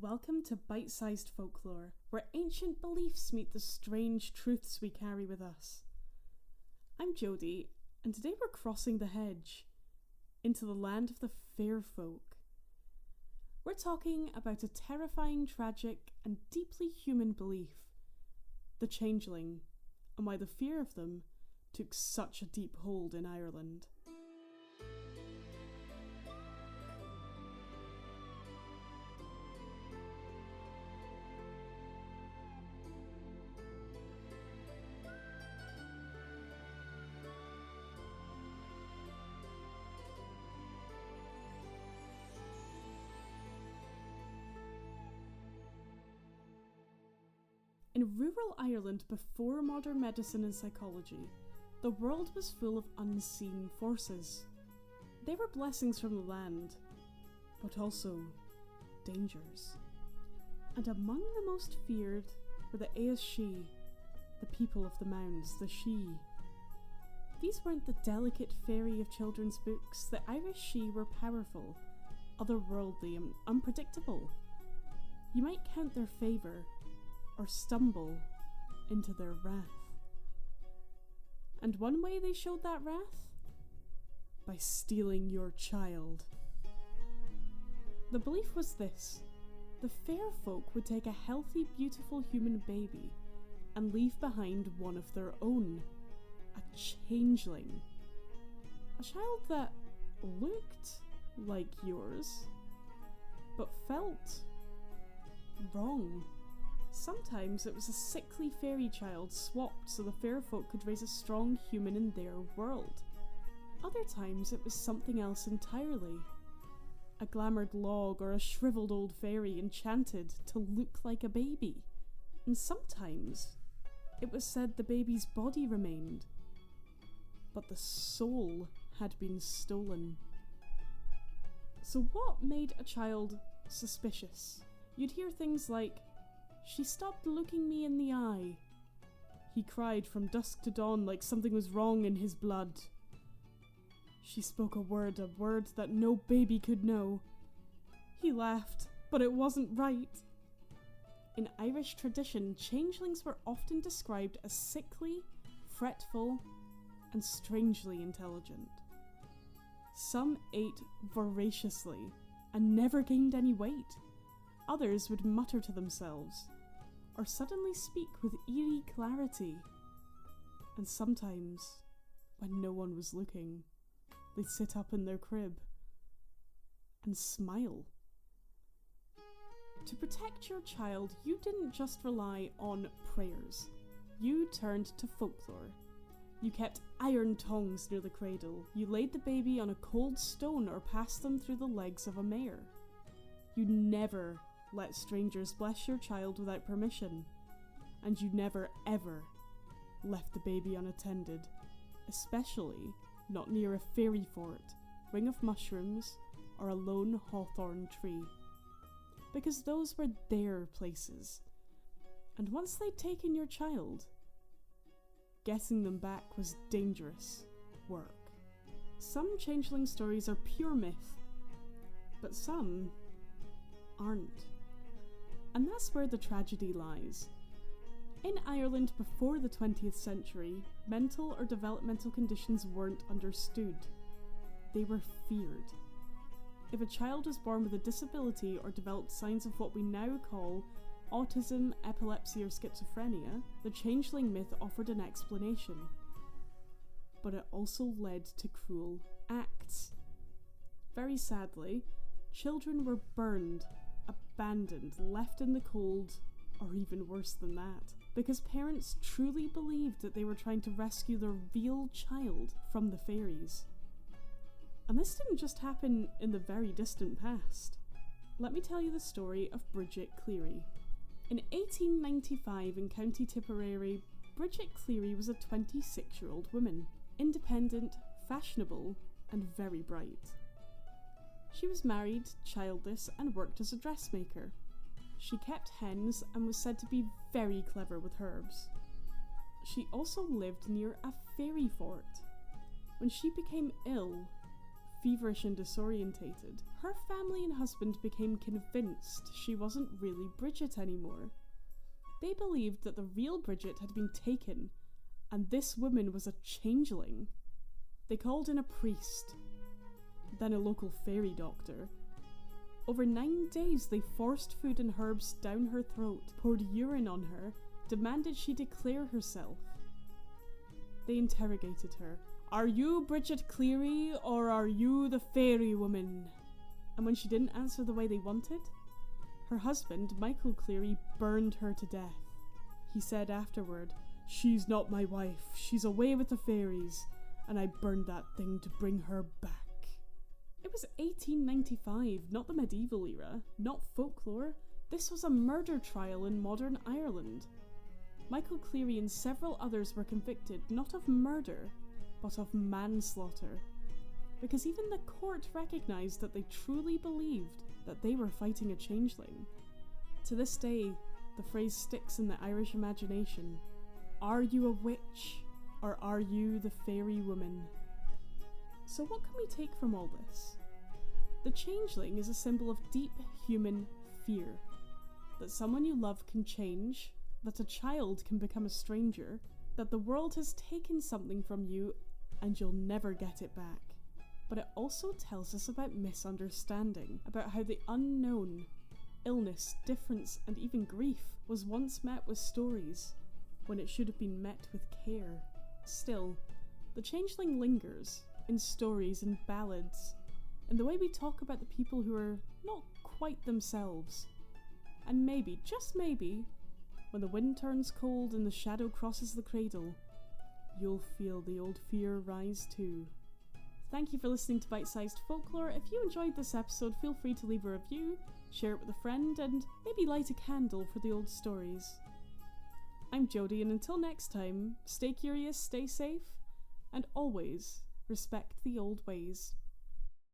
Welcome to Bite-Sized Folklore, where ancient beliefs meet the strange truths we carry with us. I'm Jodie, and today we're crossing the hedge into the land of the fair folk. We're talking about a terrifying, tragic, and deeply human belief, the changeling, and why the fear of them took such a deep hold in Ireland. In rural Ireland before modern medicine and psychology, the world was full of unseen forces. They were blessings from the land, but also dangers. And among the most feared were the Aes-She, the people of the mounds, the She. These weren't the delicate fairy of children's books. The Irish She were powerful, otherworldly and unpredictable. You might count their favour or stumble into their wrath. And one way they showed that wrath? By stealing your child. The belief was this: the fair folk would take a healthy, beautiful human baby and leave behind one of their own, a changeling. A child that looked like yours, but felt wrong. Sometimes it was a sickly fairy child swapped so the fair folk could raise a strong human in their world. Other times it was something else entirely. A glamoured log or a shriveled old fairy enchanted to look like a baby. And sometimes it was said the baby's body remained, but the soul had been stolen. So what made a child suspicious? You'd hear things like, "She stopped looking me in the eye. He cried from dusk to dawn like something was wrong in his blood. She spoke a word that no baby could know. He laughed, but it wasn't right." In Irish tradition, changelings were often described as sickly, fretful, and strangely intelligent. Some ate voraciously and never gained any weight. Others would mutter to themselves, or suddenly speak with eerie clarity. And sometimes, when no one was looking, they'd sit up in their crib and smile. To protect your child, you didn't just rely on prayers. You turned to folklore. You kept iron tongs near the cradle. You laid the baby on a cold stone or passed them through the legs of a mare. You never let strangers bless your child without permission, and you never ever left the baby unattended, especially not near a fairy fort, ring of mushrooms, or a lone hawthorn tree, because those were their places. And once they'd taken your child, getting them back was dangerous work. Some changeling stories are pure myth, but some aren't. And that's where the tragedy lies. In Ireland before the 20th century, mental or developmental conditions weren't understood. They were feared. If a child was born with a disability or developed signs of what we now call autism, epilepsy, or schizophrenia, the changeling myth offered an explanation. But it also led to cruel acts. Very sadly, children were burned, abandoned, left in the cold, or even worse than that, because parents truly believed that they were trying to rescue their real child from the fairies. And this didn't just happen in the very distant past. Let me tell you the story of Bridget Cleary. In 1895 in County Tipperary, Bridget Cleary was a 26-year-old woman, independent, fashionable, and very bright. She was married, childless, and worked as a dressmaker. She kept hens and was said to be very clever with herbs. She also lived near a fairy fort. When she became ill, feverish and disorientated, her family and husband became convinced she wasn't really Bridget anymore. They believed that the real Bridget had been taken, and this woman was a changeling. They called in a priest, then a local fairy doctor. Over 9 days they forced food and herbs down her throat, poured urine on her, demanded she declare herself. They interrogated her. "Are you Bridget Cleary, or are you the fairy woman?" And when she didn't answer the way they wanted, her husband, Michael Cleary, burned her to death. He said afterward, "She's not my wife, she's away with the fairies, and I burned that thing to bring her back." It was 1895, not the medieval era, not folklore. This was a murder trial in modern Ireland. Michael Cleary and several others were convicted not of murder, but of manslaughter, because even the court recognised that they truly believed that they were fighting a changeling. To this day, the phrase sticks in the Irish imagination. Are you a witch, or are you the fairy woman? So what can we take from all this? The changeling is a symbol of deep human fear. That someone you love can change, that a child can become a stranger, that the world has taken something from you and you'll never get it back. But it also tells us about misunderstanding, about how the unknown, illness, difference, and even grief was once met with stories, when it should have been met with care. Still, the changeling lingers in stories and ballads, in the way we talk about the people who are not quite themselves. And maybe, just maybe, when the wind turns cold and the shadow crosses the cradle, you'll feel the old fear rise too. Thank you for listening to Bite-Sized Folklore. If you enjoyed this episode, feel free to leave a review, share it with a friend, and maybe light a candle for the old stories. I'm Jodie, and until next time, stay curious, stay safe, and always respect the old ways.